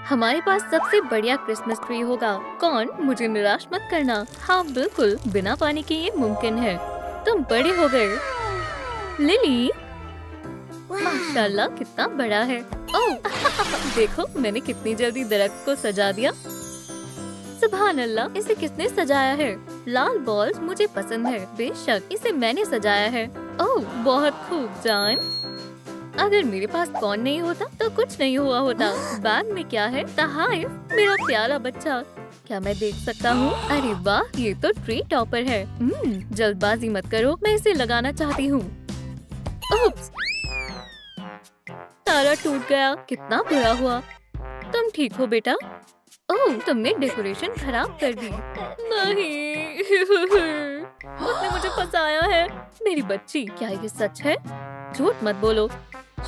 हमारे पास सबसे बढ़िया क्रिसमस ट्री होगा। कौन? मुझे निराश मत करना। हाँ बिल्कुल, बिना पानी के ये मुमकिन है। तुम बड़े हो गए। लिली, माशाल्लाह कितना बड़ा है। ओह देखो मैंने कितनी जल्दी दरख्त को सजा दिया। सुभान अल्लाह, इसे किसने सजाया है? लाल बॉल्स मुझे पसंद है। बेशक इसे मैंने सजाया है। ओह बहुत खूब जान। अगर मेरे पास कौन नहीं होता तो कुछ नहीं हुआ होता। बैग में क्या है? तहाइफ, मेरा प्यारा बच्चा। क्या मैं देख सकता हूँ? अरे वाह, ये तो ट्री टॉपर है। जल्दबाजी मत करो, मैं इसे लगाना चाहती हूँ। उप्स, तारा टूट गया। कितना बुरा हुआ। तुम ठीक हो बेटा? ओह, तुमने डेकोरेशन खराब कर दी। नहीं उसने मुझे फंसाया है। मेरी बच्ची, क्या ये सच है? झूठ मत बोलो।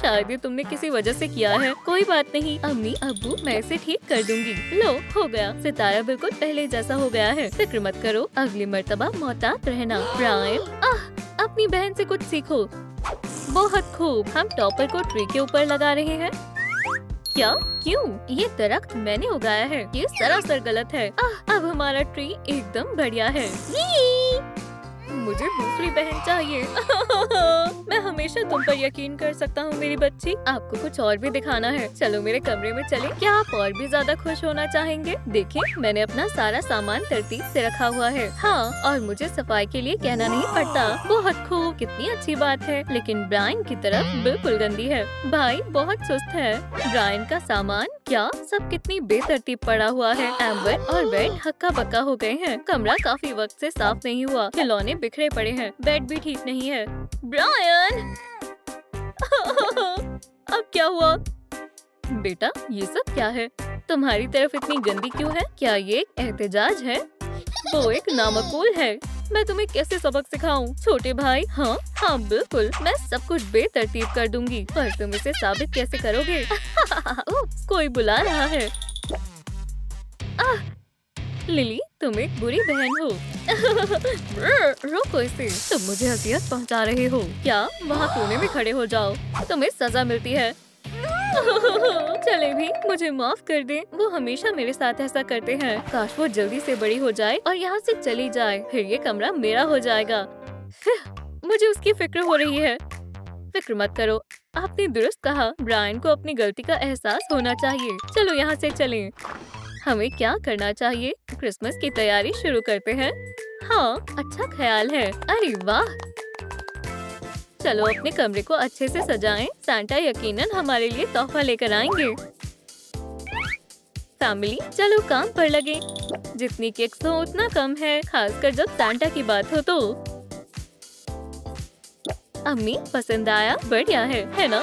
शायद ये तुमने किसी वजह से किया है। कोई बात नहीं अम्मी अब्बू, मैं इसे ठीक कर दूंगी। लो, हो गया। सितारा बिल्कुल पहले जैसा हो गया है। फिक्र मत करो, अगली मर्तबा मोहतात रहना। ब्रायन, अपनी बहन से कुछ सीखो। बहुत खूब, हम टॉपर को ट्री के ऊपर लगा रहे हैं। क्या? क्यों? ये दरख्त मैंने उगाया है। ये सरासर गलत है। अब हमारा ट्री एकदम बढ़िया है। मुझे दूसरी बहन चाहिए। मैं हमेशा तुम पर यकीन कर सकता हूँ मेरी बच्ची। आपको कुछ और भी दिखाना है। चलो मेरे कमरे में चलें। क्या आप और भी ज्यादा खुश होना चाहेंगे? देखें, मैंने अपना सारा सामान तरतीब से रखा हुआ है। हाँ, और मुझे सफाई के लिए कहना नहीं पड़ता। बहुत खूब, कितनी अच्छी बात है। लेकिन ब्रायन की तरफ बिल्कुल गंदी है। भाई बहुत सुस्त है। ब्रायन का सामान क्या? सब कितनी बेतरतीब पड़ा हुआ है। एम्बर और बेड हक्का बक्का हो गए हैं। कमरा काफी वक्त से साफ नहीं हुआ। खिलौने बिखरे पड़े हैं। बेड भी ठीक नहीं है। ब्रायन अब क्या हुआ? बेटा, ये सब क्या है? तुम्हारी तरफ इतनी गंदी क्यों है? क्या ये एक एहतजाज है? वो एक नामकूल है। मैं तुम्हें कैसे सबक सिखाऊं? छोटे भाई, हाँ हाँ बिल्कुल, मैं सब कुछ बेतरतीब कर दूंगी। पर तुम इसे साबित कैसे करोगे? कोई बुला रहा है। लिली, तुम एक बुरी बहन हो। रोको इसे, तुम मुझे अजियत पहुंचा रहे हो। क्या? वहाँ कोने में खड़े हो जाओ, तुम्हें सजा मिलती है। चले भी, मुझे माफ कर दे। वो हमेशा मेरे साथ ऐसा करते हैं। काश वो जल्दी से बड़ी हो जाए और यहाँ से चली जाए, फिर ये कमरा मेरा हो जाएगा। मुझे उसकी फिक्र हो रही है। फिक्र मत करो, आपने दुरुस्त कहा। ब्रायन को अपनी गलती का एहसास होना चाहिए। चलो यहाँ से चलें। हमें क्या करना चाहिए? क्रिसमस की तैयारी शुरू करते हैं। हाँ, अच्छा ख्याल है। अरे वाह, चलो अपने कमरे को अच्छे से सजाएं। सांता यकीनन हमारे लिए तोहफा लेकर आएंगे। फैमिली, चलो काम पर लगे। जितनी केक्स हो उतना कम है, खासकर जब सांता की बात हो तो। अम्मी, पसंद आया? बढ़िया है ना?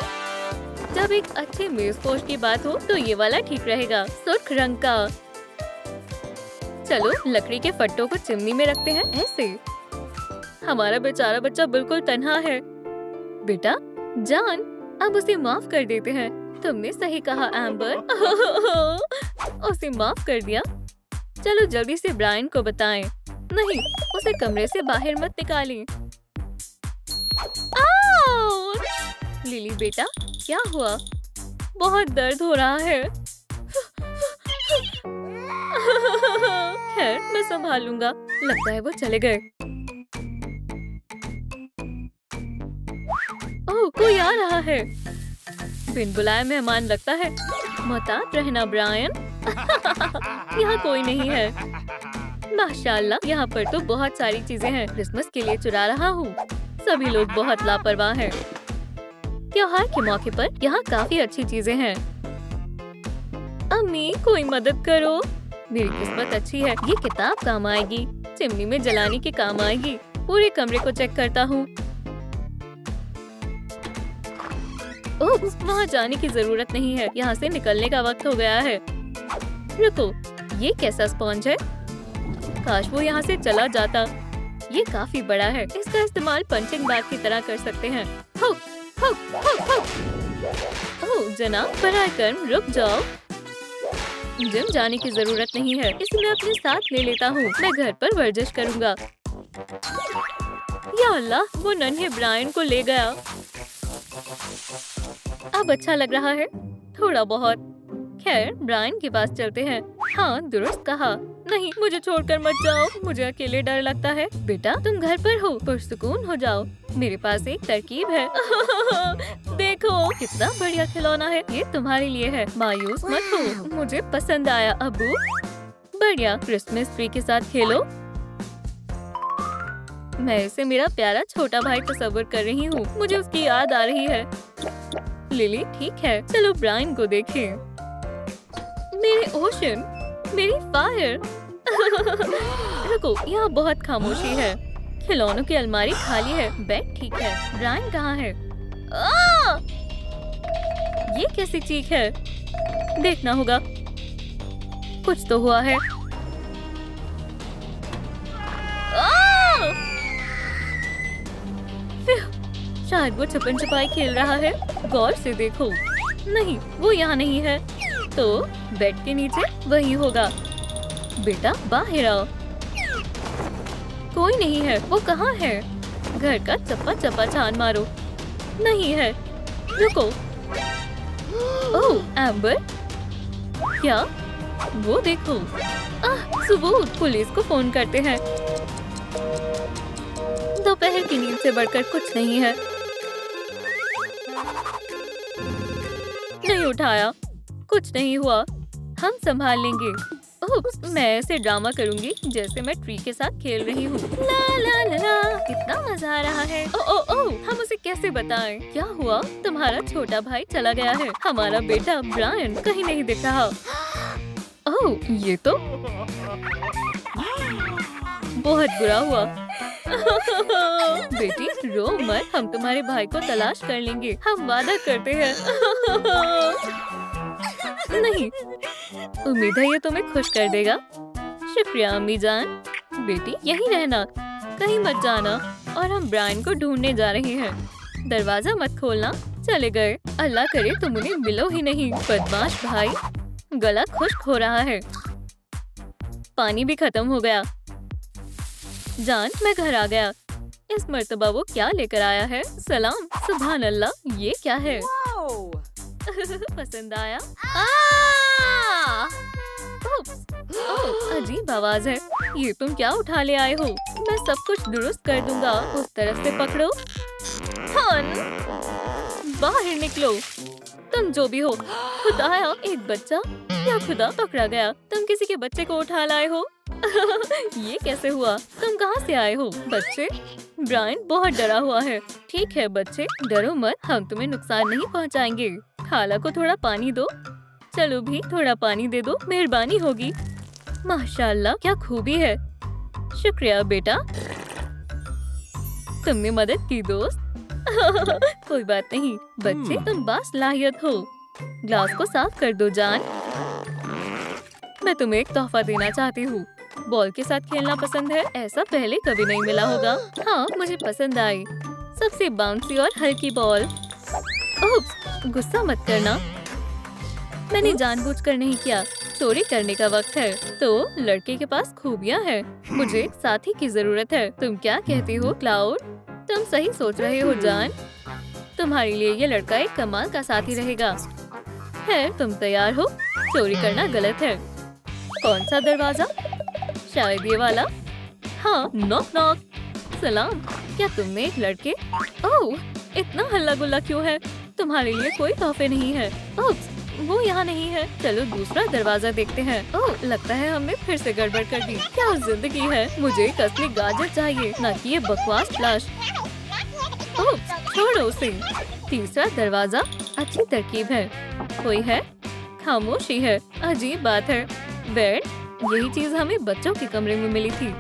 जब एक अच्छे मेज़पोश की बात हो तो ये वाला ठीक रहेगा, सुर्ख रंग का। चलो लकड़ी के फट्टों को चिमनी में रखते हैं, ऐसे। हमारा बेचारा बच्चा बिल्कुल तन्हा है। बेटा, जान, अब उसे माफ कर देते हैं। तुमने सही कहा एम्बर। उसे माफ कर दिया। चलो जल्दी से ब्रायन को बताएं। नहीं, उसे कमरे से बाहर मत निकालें। लिली बेटा, क्या हुआ? बहुत दर्द हो रहा है। खैर, मैं संभालूंगा। लगता है वो चले गए। ओह, कोई आ रहा है। बिन बुलाए मेहमान लगता है। मोहतात रहना ब्रायन। यहाँ कोई नहीं है। माशाल्लाह, यहाँ पर तो बहुत सारी चीजें हैं। क्रिसमस के लिए चुरा रहा हूँ। सभी लोग बहुत लापरवाह हैं। त्योहार के मौके पर यहाँ काफी अच्छी चीजें हैं। अम्मी, कोई मदद करो। मेरी किस्मत अच्छी है, ये किताब काम आएगी। चिमनी में जलाने के काम आएगी। पूरे कमरे को चेक करता हूँ। ओह, वहाँ जाने की जरूरत नहीं है। यहाँ से निकलने का वक्त हो गया है। रुको, ये कैसा स्पॉन्ज है? काश वो यहाँ से चला जाता। ये काफी बड़ा है। इसका इस्तेमाल पंचिंग बैग की तरह कर सकते हैं। हो, हो, हो, हो। ओह जनाब, बराए कर्म रुक जाओ। जिम जाने की जरूरत नहीं है, इसे मैं अपने साथ ले लेता हूँ। मैं घर पर वर्जिश करूँगा। या अल्लाह, वो नन्हे ब्रायन को ले गया। अब अच्छा लग रहा है, थोड़ा बहुत। खैर ब्रायन के पास चलते हैं। हाँ, दुरुस्त कहा। नहीं, मुझे छोड़कर मत जाओ, मुझे अकेले डर लगता है। बेटा तुम घर पर हो, पुरसुकून हो जाओ। मेरे पास एक तरकीब है। देखो कितना बढ़िया खिलौना है, ये तुम्हारे लिए है। मायूस मत हो, मुझे पसंद आया अब्बू। बढ़िया, क्रिसमस ट्री के साथ खेलो। मैं इसे मेरा प्यारा छोटा भाई तस्वीर कर रही हूँ, मुझे उसकी याद आ रही है। लिली ठीक है, चलो ब्रायन को देखें। मेरे ओशन, मेरी फायर। रुको, यहाँ बहुत खामोशी है। खिलौनों की अलमारी खाली है, बेड ठीक है। ब्रायन कहाँ है? ये कैसी चीख है? देखना होगा, कुछ तो हुआ है। शायद वो छुपन छुपाई खेल रहा है। गौर से देखो। नहीं, वो यहाँ नहीं है। तो बेड के नीचे वही होगा। बेटा बाहर आओ। कोई नहीं है, वो कहाँ है? घर का चप्पा चप्पा छान मारो। नहीं है। रुको। ओह एम्बर, क्या? वो देखो। सबूत, पुलिस को फोन करते हैं। दोपहर की नींद से बढ़कर कुछ नहीं है। नहीं उठाया, कुछ नहीं हुआ, हम संभाल लेंगे। ओह, मैं ऐसे ड्रामा करूंगी जैसे मैं ट्री के साथ खेल रही हूँ। ला ला ला ला, कितना मजा आ रहा है। ओ ओ ओ, हम उसे कैसे बताएं? क्या हुआ? तुम्हारा छोटा भाई चला गया है। हमारा बेटा ब्रायन कहीं नहीं दिख रहा। ओह, ये तो बहुत बुरा हुआ। बेटी रो मत, हम तुम्हारे भाई को तलाश कर लेंगे, हम वादा करते हैं। नहीं, उम्मीद है ये तुम्हें खुश कर देगा। शुक्रिया अम्मी जान। बेटी यहीं रहना, कहीं मत जाना, और हम ब्रायन को ढूंढने जा रहे हैं। दरवाजा मत खोलना। चले गए। अल्लाह करे तुम उन्हें मिलो ही नहीं, बदमाश भाई। गला खुश्क हो रहा है। पानी भी खत्म हो गया। जान, मैं घर आ गया। इस मर्तबा वो क्या लेकर आया है? सलाम। सुभान अल्लाह, ये क्या है? पसंद आया? अजीब आवाज है। ये तुम क्या उठा ले आए हो? मैं सब कुछ दुरुस्त कर दूंगा। उस तरफ से पकड़ो। बाहर निकलो, तुम जो भी हो। खुदाया, एक बच्चा? या खुदा पकड़ा गया। तुम किसी के बच्चे को उठा लाए हो? ये कैसे हुआ? तुम कहाँ से आए हो? बच्चे? ब्रायन बहुत डरा हुआ है। ठीक है बच्चे, डरो मत, हम तुम्हें नुकसान नहीं पहुँचाएंगे। खाला को थोड़ा पानी दो। चलो भी, थोड़ा पानी दे दो, मेहरबानी होगी। माशाल्लाह, क्या खूबी है। शुक्रिया बेटा, तुमने मदद की दोस्त। कोई बात नहीं बच्चे, तुम बासलाहियत हो। ग्लास को साफ कर दो जान। मैं तुम्हें एक तोहफा देना चाहती हूँ। बॉल के साथ खेलना पसंद है? ऐसा पहले कभी नहीं मिला होगा। हाँ, मुझे पसंद आई। सबसे बाउंसी और हल्की बॉल। ओह, गुस्सा मत करना, मैंने जानबूझकर नहीं किया। चोरी करने का वक्त है। तो लड़के के पास खूबियाँ हैं। मुझे एक साथी की जरूरत है। तुम क्या कहती हो क्लाउड? तुम सही सोच रहे हो जान। तुम्हारे लिए ये लड़का एक कमाल का साथी रहेगा। है, तुम तैयार हो? चोरी करना गलत है। कौन सा दरवाजा? शायद ये वाला। हाँ, नॉक नॉक। सलाम, क्या तुमने एक लड़के? ओह, इतना हल्ला गुल्ला क्यों है? तुम्हारे लिए कोई तोहफे नहीं है। ओह, वो यहाँ नहीं है। चलो दूसरा दरवाजा देखते हैं। ओह, लगता है हमने फिर से गड़बड़ कर दी। क्या जिंदगी है? मुझे एक असली गाजर चाहिए, न कि ये बकवास फ्लैश। ओह, छोड़ो उसे। तीसरा दरवाजा, अच्छी तरकीब है। कोई है? खामोशी है। अजीब बात है। बेड, यही चीज हमें बच्चों के कमरे में मिली थी।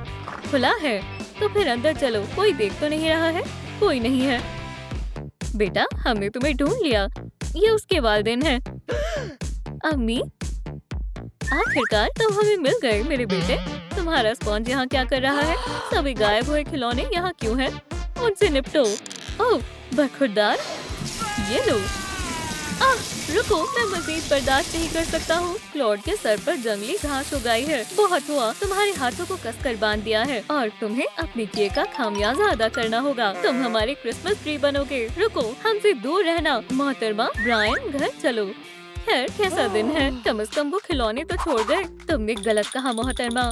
खुला है, तो फिर अंदर चलो। कोई देख तो नहीं रहा है? कोई नहीं है। बेटा, हमने तुम्हें ढूंढ लिया। ये उसके वालिदैन हैं। अम्मी, आखिरकार तुम हमें मिल गए मेरे बेटे। तुम्हारा स्पॉन्ज यहाँ क्या कर रहा है? सभी गायब हुए खिलौने यहाँ क्यों हैं? उनसे निपटो। ओह, बरखुरदार, ये लो। रुको, मैं मजीद बर्दाश्त नहीं कर सकता हूँ। क्लॉड के सर पर जंगली घास उगाई है। बहुत हुआ, तुम्हारे हाथों को कसकर बांध दिया है और तुम्हें अपने किए का खामियाजा अदा करना होगा। तुम हमारे क्रिसमस ट्री बनोगे। रुको, हमसे दूर रहना। मोहतरमा ब्रायन, घर चलो। खैर कैसा दिन है, कम से कम वो खिलौने तो छोड़ गए। तुमने गलत कहा मोहतरमा।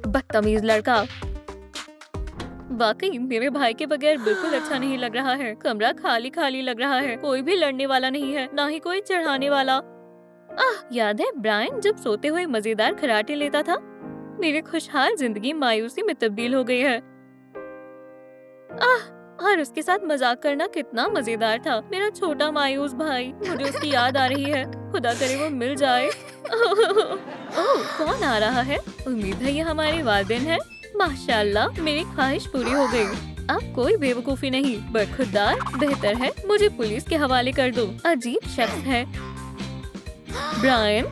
बदतमीज लड़का। वाकई मेरे भाई के बगैर बिल्कुल अच्छा नहीं लग रहा है। कमरा खाली खाली लग रहा है, कोई भी लड़ने वाला नहीं है, ना ही कोई चढ़ाने वाला। याद है ब्रायन जब सोते हुए मजेदार खराटे लेता था? मेरी खुशहाल जिंदगी मायूसी में तब्दील हो गई है। और उसके साथ मजाक करना कितना मजेदार था। मेरा छोटा मायूस भाई, मुझे उसकी याद आ रही है। खुदा करे वो मिल जाए। ओह, कौन आ रहा है? उम्मीद है ये हमारे वालिदैन हैं। माशाल्लाह, मेरी ख्वाहिश पूरी हो गई। अब कोई बेवकूफी नहीं, बरखुरदार। बेहतर है मुझे पुलिस के हवाले कर दो। अजीब शख्स है। ब्रायन,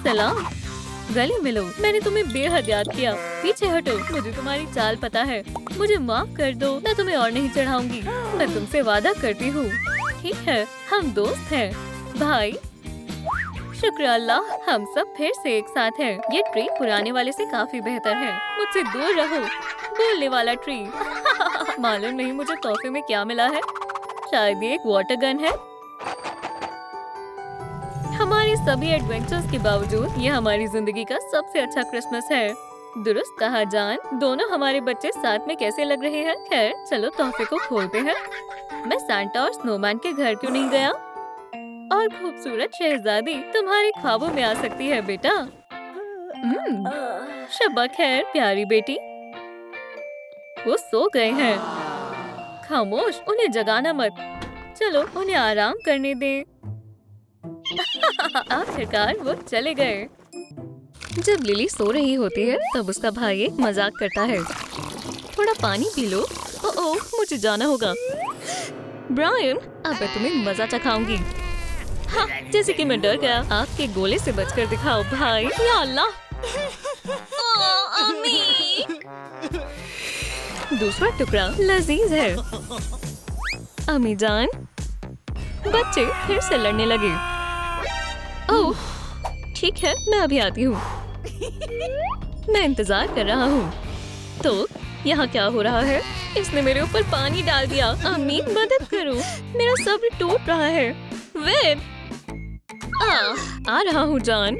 सलाम। गले मिलो। मैंने तुम्हें बेहद याद किया। पीछे हटो, मुझे तुम्हारी चाल पता है। मुझे माफ कर दो, मैं तुम्हें और नहीं चढ़ाऊंगी। मैं तुमसे वादा करती हूँ। ठीक है, हम दोस्त हैं भाई। शुक्र अल्लाह, हम सब फिर से एक साथ हैं। ये ट्री पुराने वाले से काफी बेहतर है। मुझसे दूर रहो, बोलने वाला ट्री। मालूम नहीं मुझे तोहफे में क्या मिला है। शायद ये एक वाटर गन है। हमारे सभी एडवेंचर्स के बावजूद ये हमारी जिंदगी का सबसे अच्छा क्रिसमस है। दुरुस्त कहा जान। दोनों हमारे बच्चे साथ में कैसे लग रहे हैं। खैर चलो तोहफे को खोलते हैं। मैं सांता और स्नोमैन के घर क्यों नहीं गया? और खूबसूरत शहजादी तुम्हारे ख्वाबों में आ सकती है बेटा। शब्बा खैर प्यारी बेटी। वो सो गए हैं। खामोश, उन्हें जगाना मत। चलो उन्हें आराम करने दें। आखिरकार वो चले गए। जब लिली सो रही होती है तब उसका भाई एक मजाक करता है। थोड़ा पानी पी लो। ओह, मुझे जाना होगा। ब्रायन, अब मैं तुम्हें मजा चखाऊंगी। हाँ, जैसे कि मैं डर गया। आग के गोले से बचकर दिखाओ भाई। या अल्लाह। दूसरा टुकड़ा लजीज है। अम्मी जान, बच्चे फिर से लड़ने लगे। ओह, ठीक है, मैं अभी आती हूँ। मैं इंतजार कर रहा हूँ। तो यहाँ क्या हो रहा है? इसने मेरे ऊपर पानी डाल दिया। अम्मी मदद करो, मेरा सब्र टूट रहा है। वेद, आ रहा हूँ जान।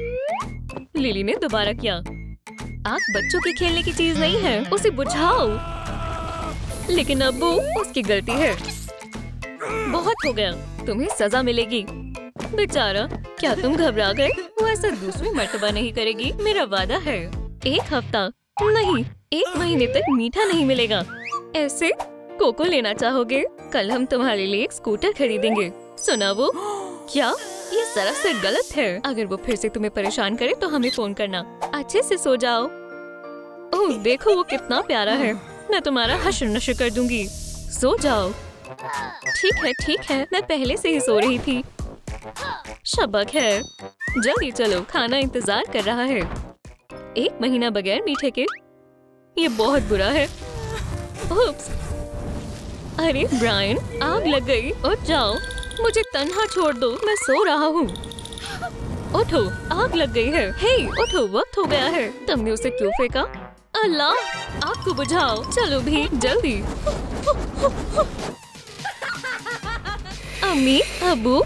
लिली ने दोबारा किया। आग बच्चों की खेलने की चीज नहीं है, उसे बुझाओ। लेकिन अब्बू, उसकी गलती है। बहुत हो गया, तुम्हें सजा मिलेगी। बेचारा, क्या तुम घबरा गए? वो ऐसा दूसरी मर्तबा नहीं करेगी, मेरा वादा है। एक हफ्ता नहीं, 1 महीने तक मीठा नहीं मिलेगा। ऐसे कोको लेना चाहोगे? कल हम तुम्हारे लिए एक स्कूटर खरीदेंगे। सुना वो? क्या ये सरासर गलत है। अगर वो फिर से तुम्हें परेशान करे तो हमें फोन करना। अच्छे से सो जाओ। ओह देखो वो कितना प्यारा है। मैं तुम्हारा हश्र नश्र कर दूंगी। सो जाओ। ठीक है, मैं पहले से ही सो रही थी। शबक है। जल्दी चलो, खाना इंतजार कर रहा है। 1 महीना बगैर मीठे के, ये बहुत बुरा है। उप्स। अरे ब्रायन, आग लग गई। उठ जाओ, मुझे तन्हा छोड़ दो, मैं सो रहा हूँ। उठो, आग लग गई है। हे उठो, वक्त हो गया है। तुमने उसे क्यों फेंका? अल्लाह, आग को बुझाओ। चलो भी, जल्दी। अम्मी, अबू,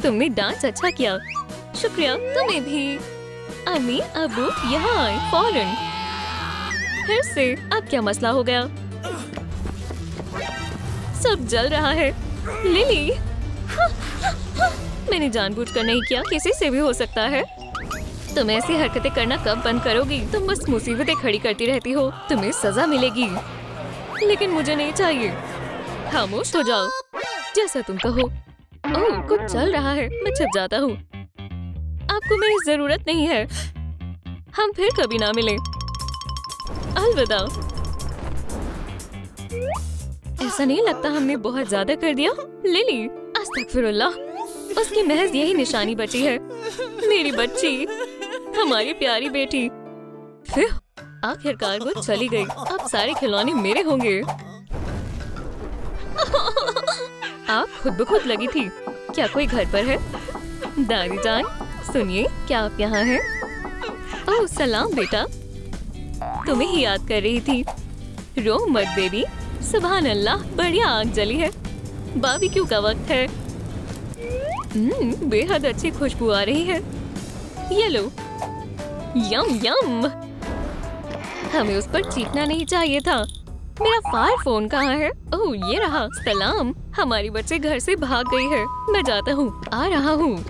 तुमने डांस अच्छा किया। शुक्रिया, तुम्हें भी। अम्मी, अबू, यहाँ आए फौरन। फिर से, अब क्या मसला हो गया? सब जल रहा है। लिली, मैंने जानबूझकर नहीं किया, किसी से भी हो सकता है। तुम ऐसी हरकतें करना कब बंद करोगी? तुम बस मुसीबतें खड़ी करती रहती हो। तुम्हें सजा मिलेगी, लेकिन मुझे नहीं चाहिए। खामोश हो जाओ, जैसा तुम कहो। ओह, कुछ चल रहा है, मैं छिप जाता हूँ। आपको मेरी जरूरत नहीं है। हम फिर कभी ना मिलें। अलविदा। ऐसा नहीं लगता हमने बहुत ज्यादा कर दिया? लिली, अस्तगफिरुल्लाह, उसकी महज यही निशानी बची है। मेरी बच्ची, हमारी प्यारी बेटी। फिर आखिरकार वो चली गई। अब सारे खिलौने मेरे होंगे। आप खुद ब खुद लगी थी। क्या कोई घर पर है? दादी जान, सुनिए, क्या आप यहाँ हैं? ओह सलाम बेटा, तुम्हें ही याद कर रही थी। रो मत बेबी, सुभान अल्लाह, बढ़िया आग जली है। बारबेक्यू का वक्त है। बेहद अच्छी खुशबू आ रही है। ये लो, यम यम। हमें उस पर चीखना नहीं चाहिए था। मेरा फायर फोन कहाँ है? ओह, ये रहा। सलाम, हमारी बच्चे घर से भाग गई है। मैं जाता हूँ, आ रहा हूँ।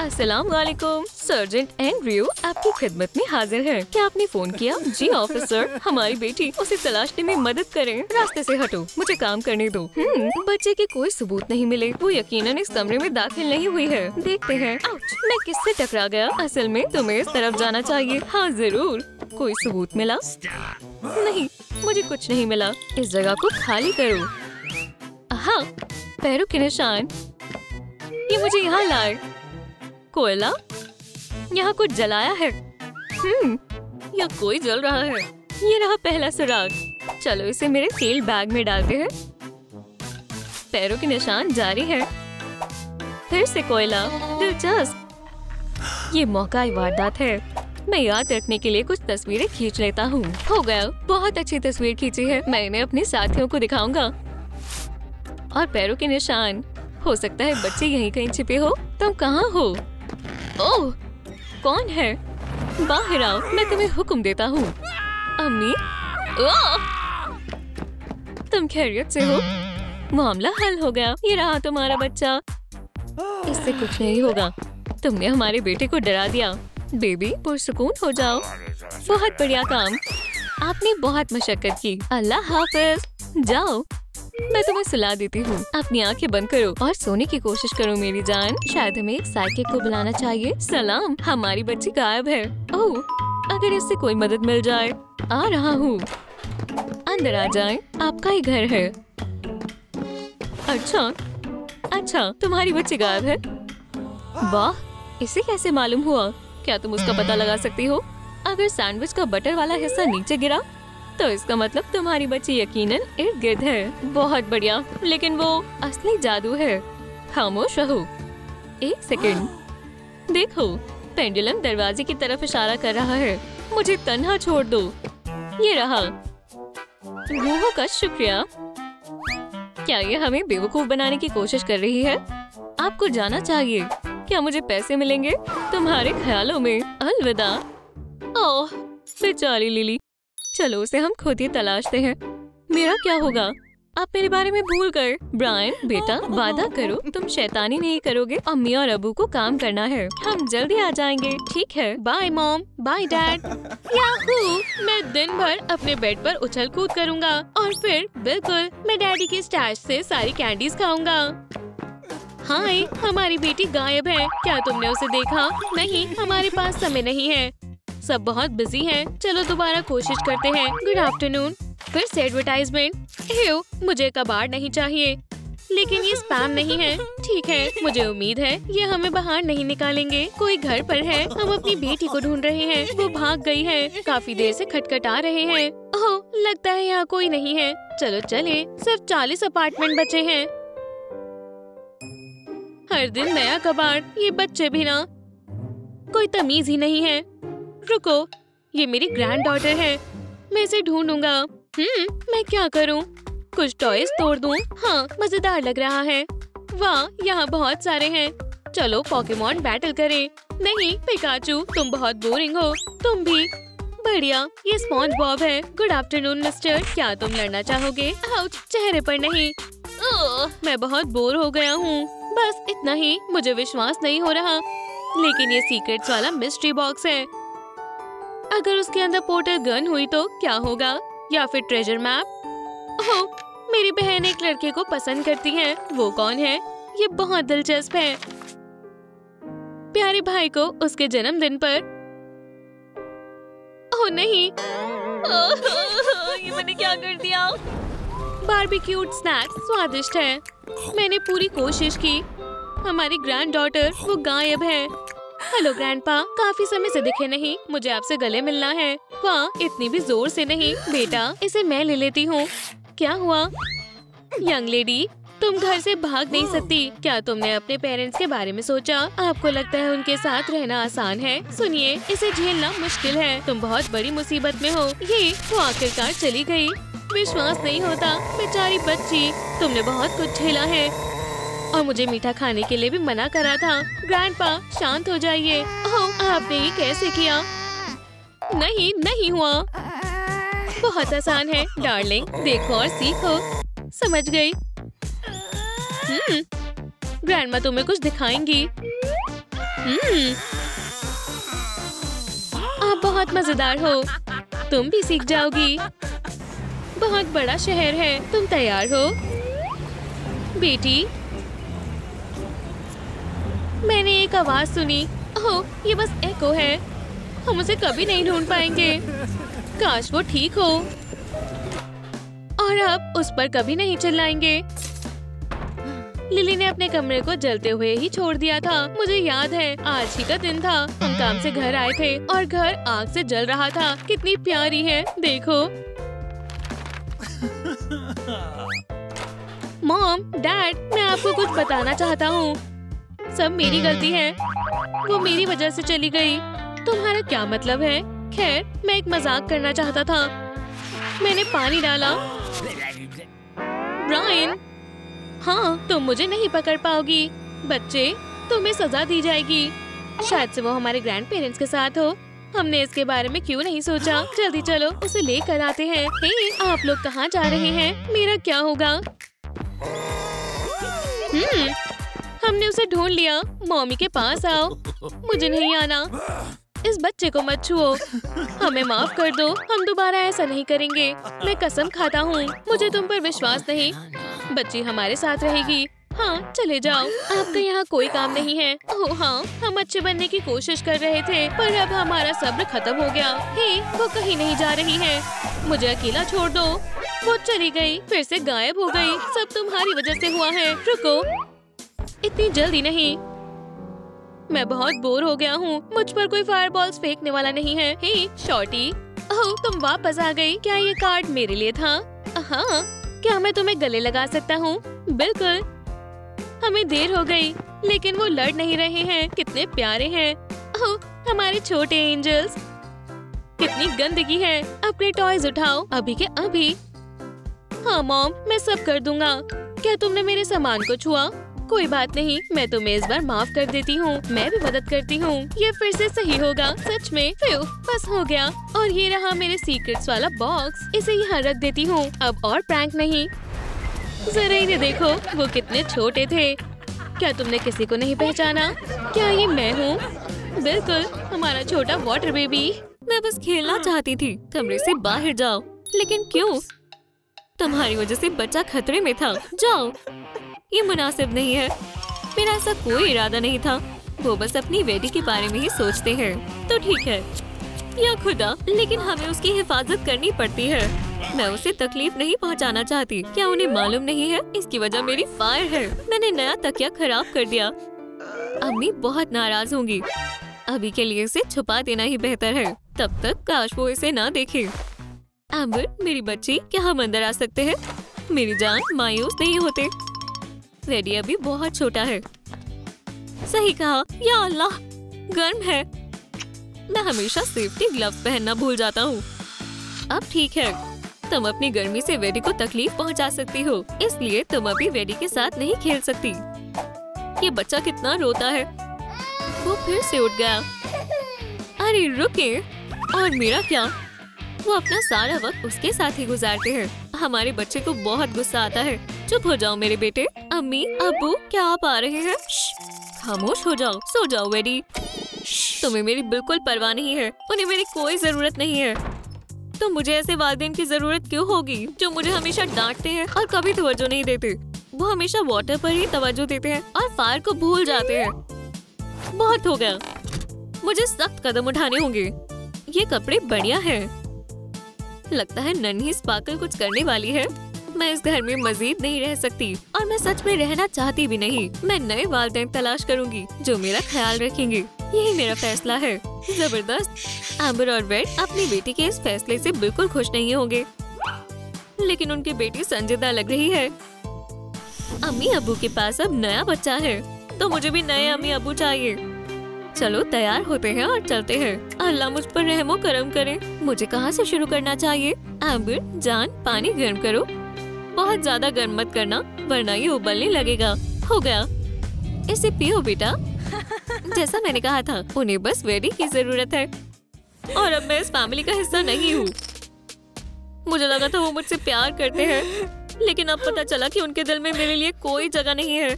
अस्सलाम वालेकुम, सर्जेंट एंड्रयू आपकी खिदमत में हाजिर है। क्या आपने फोन किया? जी ऑफिसर, हमारी बेटी, उसे तलाशने में मदद करें। रास्ते से हटो, मुझे काम करने दो। बच्चे के कोई सबूत नहीं मिले। वो यकीनन इस कमरे में दाखिल नहीं हुई है। देखते हैं। आउच, मैं किससे टकरा गया? असल में तुम्हें इस तरफ जाना चाहिए। हाँ जरूर। कोई सबूत मिला? नहीं, मुझे कुछ नहीं मिला। इस जगह को खाली करो। हाँ, पैरों के निशान। ये मुझे यहाँ लाए। कोयला? यहाँ कुछ जलाया है। या कोई जल रहा है। ये रहा पहला सुराग। चलो इसे मेरे तेल बैग में डालते हैं। पैरों के निशान जारी है। फिर से कोयला। दिलचस्प। ये मौका वारदात है। मैं याद रखने के लिए कुछ तस्वीरें खींच लेता हूँ। हो गया, बहुत अच्छी तस्वीर खींची है। मैं इन्हें अपने साथियों को दिखाऊंगा। और पैरों के निशान। हो सकता है बच्चे यहीं कहीं छिपे हो। तुम कहाँ हो? ओह, कौन है? बाहर आओ, मैं तुम्हें हुक्म देता हूँ। अम्मी, तुम खैरियत से हो? मामला हल हो गया। ये रहा तुम्हारा बच्चा। इससे कुछ नहीं होगा। तुमने हमारे बेटे को डरा दिया। बेबी, पुरसुकून हो जाओ। बहुत बढ़िया काम। आपने बहुत मशक्कत की। अल्लाह हाफिज। जाओ, मैं तुम्हें सुला देती हूँ। अपनी आंखें बंद करो और सोने की कोशिश करो मेरी जान। शायद हमें एक साइकिल को बुलाना चाहिए। सलाम, हमारी बच्ची गायब है। ओह, अगर इससे कोई मदद मिल जाए। आ रहा हूँ। अंदर आ जाएं, आपका ही घर है। अच्छा, तुम्हारी बच्ची गायब है। वाह, इसे कैसे मालूम हुआ? क्या तुम उसका पता लगा सकती हो? अगर सैंडविच का बटर वाला हिस्सा नीचे गिरा तो इसका मतलब तुम्हारी बच्ची यकीनन इर्द गिर्द है। बहुत बढ़िया, लेकिन वो असली जादू है। खामोश रहो। एक सेकंड। देखो, पेंडुलम दरवाजे की तरफ इशारा कर रहा है। मुझे तन्हा छोड़ दो। ये रहा। रूहों का शुक्रिया। क्या ये हमें बेवकूफ बनाने की कोशिश कर रही है? आपको जाना चाहिए। क्या मुझे पैसे मिलेंगे? तुम्हारे ख्यालों में। अलविदा। ओह, बेचारी लिली। चलो उसे हम खुद ही तलाशते हैं। मेरा क्या होगा? आप मेरे बारे में भूल गए। ब्रायन बेटा, वादा करो तुम शैतानी नहीं करोगे। अम्मी और अबू को काम करना है। हम जल्दी आ जाएंगे। ठीक है। Bye mom, bye dad. Yahoo! मैं दिन भर अपने बेड पर उछल कूद करूँगा और फिर बिल्कुल मैं डैडी की स्टैश से सारी कैंडीज खाऊंगा। हाय, हमारी बेटी गायब है। क्या तुमने उसे देखा? नहीं, हमारे पास समय नहीं है। सब बहुत बिजी हैं। चलो दोबारा कोशिश करते हैं। Good afternoon. फिर से एडवर्टाइजमेंट। मुझे कबाड़ नहीं चाहिए, लेकिन ये स्पैम नहीं है। ठीक है, मुझे उम्मीद है ये हमें बाहर नहीं निकालेंगे। कोई घर पर है। हम अपनी बेटी को ढूंढ रहे हैं। वो भाग गई है। काफी देर से खटखटा रहे हैं। ओह, लगता है यहाँ कोई नहीं है। चलो चले। सिर्फ 40 अपार्टमेंट बचे हैं। हर दिन नया कबाड़। ये बच्चे भी ना, कोई तमीज ही नहीं है। रुको, ये मेरी ग्रैंड डॉटर है। मैं इसे ढूंढूंगा। मैं क्या करूं? कुछ टॉयज तोड़ दूं? हाँ, मजेदार लग रहा है। वाह, यहाँ बहुत सारे हैं। चलो पोकेमॉन बैटल करें। नहीं पिकाचू, तुम बहुत बोरिंग हो। तुम भी। बढ़िया, ये स्पॉन्ज बॉब है। Good afternoon mister. क्या तुम लड़ना चाहोगे? आउच, चेहरे पर नहीं। मैं बहुत बोर हो गया हूँ। बस इतना ही। मुझे विश्वास नहीं हो रहा, लेकिन ये सीक्रेट्स वाला मिस्ट्री बॉक्स है। अगर उसके अंदर पोर्टल गन हुई तो क्या होगा? या फिर ट्रेजर मैप? ओह, मेरी बहन एक लड़के को पसंद करती है। वो कौन है? ये बहुत दिलचस्प है। प्यारे भाई को उसके जन्मदिन पर। ओह नहीं, ये मैंने क्या कर दिया? बारबेक्यूड स्नैक्स स्वादिष्ट है। मैंने पूरी कोशिश की। हमारी ग्रैंड डॉटर वो गायब है। हेलो ग्रैंडपा, काफी समय से दिखे नहीं। मुझे आपसे गले मिलना है। वाह, इतनी भी जोर से नहीं। बेटा, इसे मैं ले लेती हूँ। क्या हुआ? यंग लेडी, तुम घर से भाग नहीं सकती। क्या तुमने अपने पेरेंट्स के बारे में सोचा? आपको लगता है उनके साथ रहना आसान है? सुनिए, इसे झेलना मुश्किल है। तुम बहुत बड़ी मुसीबत में हो। ये वो आखिरकार चली गई। विश्वास नहीं होता, बेचारी बच्ची, तुमने बहुत कुछ झेला है और मुझे मीठा खाने के लिए भी मना करा था। ग्रैंडपा, शांत हो जाइए। ओह, आपने ये कैसे किया? नहीं, नहीं हुआ। बहुत आसान है डार्लिंग, देखो और सीखो। समझ गई। ग्रैंडमा तुम्हें कुछ दिखाएंगी। आप बहुत मजेदार हो, तुम भी सीख जाओगी। बहुत बड़ा शहर है, तुम तैयार हो? बेटी, मैंने एक आवाज सुनी। ओह, ये बस एको है, हम उसे कभी नहीं ढूंढ पाएंगे। काश वो ठीक हो और अब उस पर कभी नहीं चिल्लाएंगे। लिली ने अपने कमरे को जलते हुए ही छोड़ दिया था। मुझे याद है, आज ही का दिन था। हम काम से घर आए थे और घर आग से जल रहा था। कितनी प्यारी है, देखो। मॉम, डैड, मैं आपको कुछ बताना चाहता हूँ। सब मेरी गलती है, वो मेरी वजह से चली गई। तुम्हारा क्या मतलब है? खैर, मैं एक मजाक करना चाहता था। मैंने पानी डाला। ब्रायन, हाँ, तुम मुझे नहीं पकड़ पाओगी। बच्चे, तुम्हें सजा दी जाएगी। शायद से वो हमारे ग्रैंड पेरेंट्स के साथ हो। हमने इसके बारे में क्यों नहीं सोचा? जल्दी चलो, उसे लेकर आते हैं। हे, आप लोग कहाँ जा रहे हैं? मेरा क्या होगा? हमने उसे ढूंढ लिया। मम्मी के पास आओ। मुझे नहीं आना। इस बच्चे को मत छुओ। हमें माफ कर दो, हम दोबारा ऐसा नहीं करेंगे। मैं कसम खाता हूँ, मुझे तुम पर विश्वास नहीं। बच्ची हमारे साथ रहेगी। हाँ, चले जाओ, आपका यहाँ कोई काम नहीं है। ओह हाँ, हम अच्छे बनने की कोशिश कर रहे थे, पर अब हमारा सब्र खत्म हो गया। हे, वो कहीं नहीं जा रही है। मुझे अकेला छोड़ दो। वो चली गई, फिर से गायब हो गई। सब तुम्हारी वजह से हुआ है। रुको, इतनी जल्दी नहीं। मैं बहुत बोर हो गया हूँ। मुझ पर कोई फायरबॉल्स फेंकने वाला नहीं है। हे शॉर्टी, ओह, तुम वापस आ गई। क्या ये कार्ड मेरे लिए था? हाँ, क्या मैं तुम्हें गले लगा सकता हूँ? बिल्कुल। हमें देर हो गई, लेकिन वो लड़ नहीं रहे हैं। कितने प्यारे हैं। ओह, हमारे छोटे एंजल्स। कितनी गंदगी है। अपने टॉयज उठाओ, अभी के अभी। हाँ मॉम, मैं सब कर दूंगा। क्या तुमने मेरे सामान को छुआ? कोई बात नहीं, मैं तुम्हें इस बार माफ कर देती हूँ। मैं भी मदद करती हूँ। ये फिर से सही होगा। सच में, फ्यू, बस हो गया। और ये रहा मेरे सीक्रेट्स वाला बॉक्स। इसे यहाँ रख देती हूँ। अब और प्रैंक नहीं। जरा इन्हें देखो, वो कितने छोटे थे। क्या तुमने किसी को नहीं पहचाना? क्या ये मैं हूँ? बिल्कुल, हमारा छोटा वाटर बेबी। मैं बस खेलना चाहती थी। कमरे से बाहर जाओ। लेकिन क्यों? तुम्हारी वजह से बच्चा खतरे में था। जाओ। ये मुनासिब नहीं है। मेरा ऐसा कोई इरादा नहीं था। वो बस अपनी बेटी के बारे में ही सोचते हैं। तो ठीक है, या खुदा, लेकिन हमें उसकी हिफाजत करनी पड़ती है। मैं उसे तकलीफ नहीं पहुंचाना चाहती। क्या उन्हें मालूम नहीं है? इसकी वजह मेरी फायर है। मैंने नया तकिया खराब कर दिया। अम्मी बहुत नाराज होंगी। अभी के लिए इसे छुपा देना ही बेहतर है। तब तक काश वो इसे ना देखे। एम्बर, मेरी बच्ची, क्या हम अंदर आ सकते हैं? मेरी जान, मायूस नहीं होते। रेडी अभी बहुत छोटा है। सही कहा। या अल्लाह, गर्म है। मैं हमेशा सेफ्टी ग्लव्स पहनना भूल जाता हूँ। अब ठीक है, तुम अपनी गर्मी से वेडी को तकलीफ पहुँचा सकती हो, इसलिए तुम अभी वेडी के साथ नहीं खेल सकती। ये बच्चा कितना रोता है। वो फिर से उठ गया। अरे रुके, और मेरा क्या? वो अपना सारा वक्त उसके साथ ही गुजारते हैं। हमारे बच्चे को बहुत गुस्सा आता है। चुप हो जाओ मेरे बेटे। अम्मी, अब्बू, क्या आप आ रहे हैं? खामोश हो जाओ, सो जाओ वेडी। तुम्हें मेरी बिल्कुल परवाह नहीं है। उन्हें मेरी कोई जरूरत नहीं है। तो मुझे ऐसे वालिदैन की जरूरत क्यों होगी जो मुझे हमेशा डांटते हैं और कभी तवज्जो नहीं देते? वो हमेशा वाटर पर ही तवज्जो देते हैं और फायर को भूल जाते हैं। बहुत हो गया। मुझे सख्त कदम उठाने होंगे। ये कपड़े बढ़िया हैं। लगता है नन्ही स्पार्कल कुछ करने वाली है। मैं इस घर में मजीद नहीं रह सकती और मैं सच में रहना चाहती भी नहीं। मैं नए वालिदैन तलाश करूंगी जो मेरा ख्याल रखेंगे। यही मेरा फैसला है। जबरदस्त। एम्बर और वेड अपनी बेटी के इस फैसले से बिल्कुल खुश नहीं होंगे, लेकिन उनकी बेटी संजीदा लग रही है। अम्मी अब्बू के पास अब नया बच्चा है, तो मुझे भी नए अम्मी अब्बू चाहिए। चलो तैयार होते हैं और चलते हैं। अल्लाह मुझ पर रहमो करम करे। मुझे कहाँ से शुरू करना चाहिए? एम्बर जान, पानी गर्म करो। बहुत ज्यादा गर्म मत करना वरना ये उबलने लगेगा। हो गया, इसे पियो बेटा। जैसा मैंने कहा था, उन्हें बस वेडी की जरूरत है और अब मैं इस फैमिली का हिस्सा नहीं हूँ। मुझे लगा था वो मुझसे प्यार करते हैं, लेकिन अब पता चला कि उनके दिल में मेरे लिए कोई जगह नहीं है।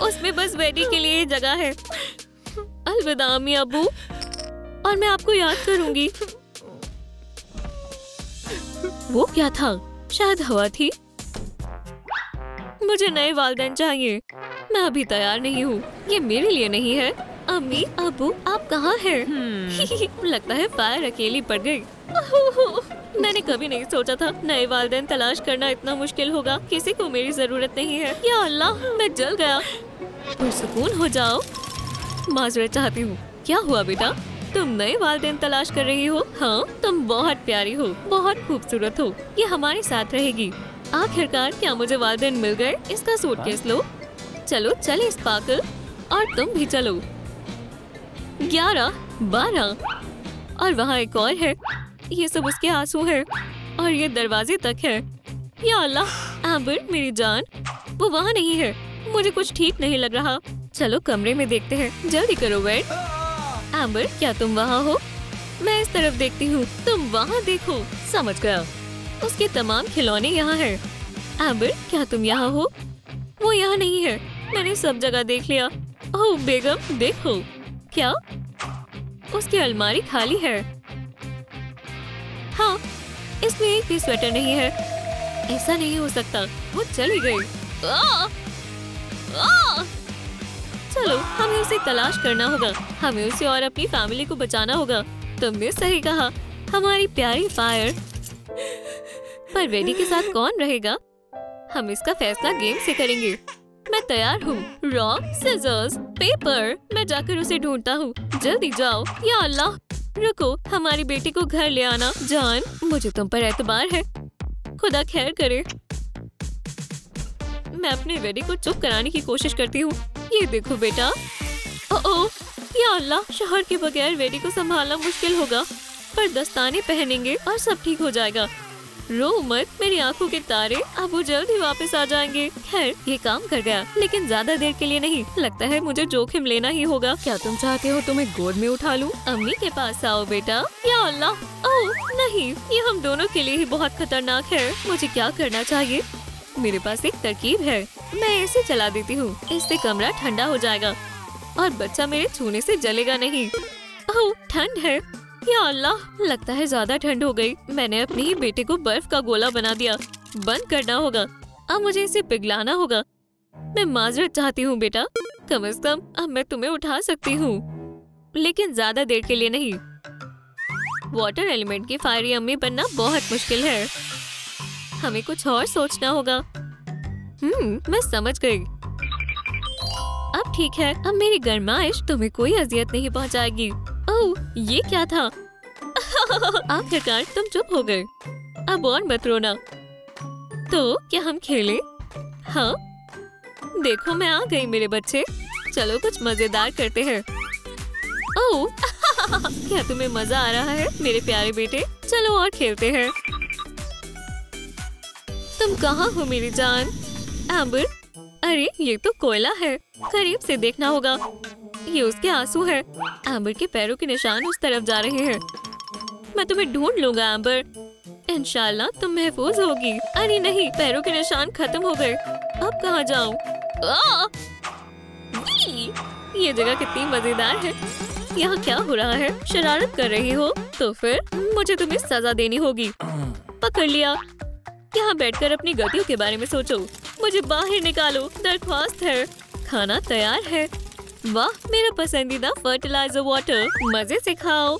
उसमें बस वेडी के लिए जगह है। अलविदा अम्मी अब्बू, और मैं आपको याद करूंगी। वो क्या था? शायद हवा थी। मुझे नए वालिदैन चाहिए। मैं अभी तैयार नहीं हूँ। ये मेरे लिए नहीं है। अम्मी अब्बू आप कहाँ हैं? लगता है फायर अकेली पड़ गई। मैंने कभी नहीं सोचा था नए वालिदैन तलाश करना इतना मुश्किल होगा। किसी को मेरी जरूरत नहीं है। या अल्लाह, मैं जल गया। पुरसुकून हो जाओ। माजरत चाहती हूँ। क्या हुआ बेटा? तुम नए वालिदैन तलाश कर रही हो? हाँ, तुम बहुत प्यारी हो, बहुत खूबसूरत हो। ये हमारे साथ रहेगी। आखिरकार क्या मुझे वालिदैन मिल गए? इसका सूटकेस लो। चलो चले स्पार्कल, और तुम भी चलो। 11, 12 और वहाँ एक और है। ये सब उसके आंसू हैं और ये दरवाजे तक है। या अल्लाह, एम्बर मेरी जान, वो वहाँ नहीं है। मुझे कुछ ठीक नहीं लग रहा। चलो कमरे में देखते हैं। जल्दी करो वेट। एम्बर क्या तुम वहाँ हो? मैं इस तरफ देखती हूँ, तुम वहाँ देखो। समझ गया। उसके तमाम खिलौने यहाँ है। एम्बर क्या तुम यहाँ हो? वो यहाँ नहीं है। मैंने सब जगह देख लिया। ओह बेगम देखो। क्या? उसकी अलमारी खाली है। हाँ, इसमें एक भी स्वेटर नहीं है। ऐसा नहीं हो सकता, वो चली गई। चलो हमें उसे तलाश करना होगा। हमें उसे और अपनी फैमिली को बचाना होगा। तुमने सही कहा, हमारी प्यारी फायर। पर वेडी के साथ कौन रहेगा? हम इसका फैसला गेम से करेंगे। मैं तैयार हूँ। Rock scissors paper. मैं जाकर उसे ढूंढता हूँ। जल्दी जाओ। या अल्लाह, रुको, हमारी बेटी को घर ले आना। जान, मुझे तुम पर एतबार है। खुदा खैर करे। मैं अपने वेडी को चुप कराने की कोशिश करती हूँ। ये देखो बेटा। ओह, या अल्लाह, शोहर के बगैर वेडी को संभालना मुश्किल होगा, पर दस्ताने पहनेंगे और सब ठीक हो जाएगा। रो मत, मेरी आंखों के तारे। अब वो जल्द ही वापस आ जाएंगे। खैर ये काम कर गया, लेकिन ज्यादा देर के लिए नहीं। लगता है मुझे जोखिम लेना ही होगा। क्या तुम चाहते हो तुम्हें गोद में उठा लूं? अम्मी के पास आओ बेटा। या अल्लाह, ओह नहीं, ये हम दोनों के लिए ही बहुत खतरनाक है। मुझे क्या करना चाहिए? मेरे पास एक तरकीब है। मैं इसे चला देती हूँ। इससे कमरा ठंडा हो जाएगा और बच्चा मेरे छूने से जलेगा नहीं। ओह ठंड है। या अल्लाह, लगता है ज्यादा ठंड हो गई। मैंने अपने ही बेटे को बर्फ का गोला बना दिया। बंद करना होगा। अब मुझे इसे पिघलाना होगा। मैं माजरत चाहती हूँ बेटा। कम से कम अब मैं तुम्हें उठा सकती हूँ, लेकिन ज्यादा देर के लिए नहीं। वाटर एलिमेंट की फायरी अम्मी बनना बहुत मुश्किल है। हमें कुछ और सोचना होगा। मैं समझ गई। अब ठीक है। अब मेरी गरमाइश तुम्हें कोई अजियत नहीं पहुँचाएगी। ओह, ये क्या था? आखिरकार तुम चुप हो गए। अब और मत रोना। तो क्या हम खेलें? हाँ, देखो मैं आ गई मेरे बच्चे। चलो कुछ मजेदार करते हैं। ओह, क्या तुम्हें मजा आ रहा है मेरे प्यारे बेटे? चलो और खेलते हैं। तुम कहाँ हो मेरी जान? एम्बर, अरे ये तो कोयला है। करीब से देखना होगा। ये उसके आंसू हैं। एम्बर के पैरों के निशान उस तरफ जा रहे हैं। मैं तुम्हें ढूंढ लूंगा एम्बर। इंशाल्लाह तुम महफूज होगी। अरे नहीं, पैरों के निशान खत्म हो गए। अब कहाँ जाऊँ? ये जगह कितनी मजेदार है। यहाँ क्या हो रहा है? शरारत कर रही हो? तो फिर मुझे तुम्हें सजा देनी होगी। पकड़ लिया। यहाँ बैठकर अपनी गलतियों के बारे में सोचो। मुझे बाहर निकालो, दरख्वास्त है। खाना तैयार है। वाह, मेरा पसंदीदा फर्टिलाइजर वाटर। मजे से खाओ।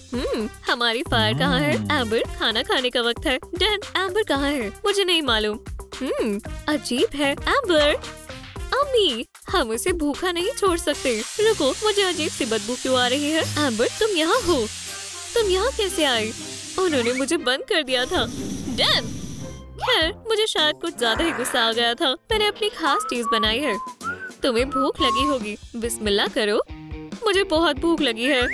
हमारी फायर कहाँ है? एम्बर, खाना खाने का वक्त है। डन। एम्बर कहाँ है? मुझे नहीं मालूम। अजीब है। एम्बर, अम्मी, हम उसे भूखा नहीं छोड़ सकते। रुको, मुझे अजीब सी बदबू क्यों आ रही है? एम्बर, तुम यहाँ हो? तुम यहाँ कैसे आई? उन्होंने मुझे बंद कर दिया था। डन। खैर, मुझे शायद कुछ ज्यादा ही गुस्सा आ गया था। मैंने अपनी खास चीज बनाई है। तुम्हें भूख लगी होगी। बिस्मिल्लाह करो। मुझे बहुत भूख लगी है।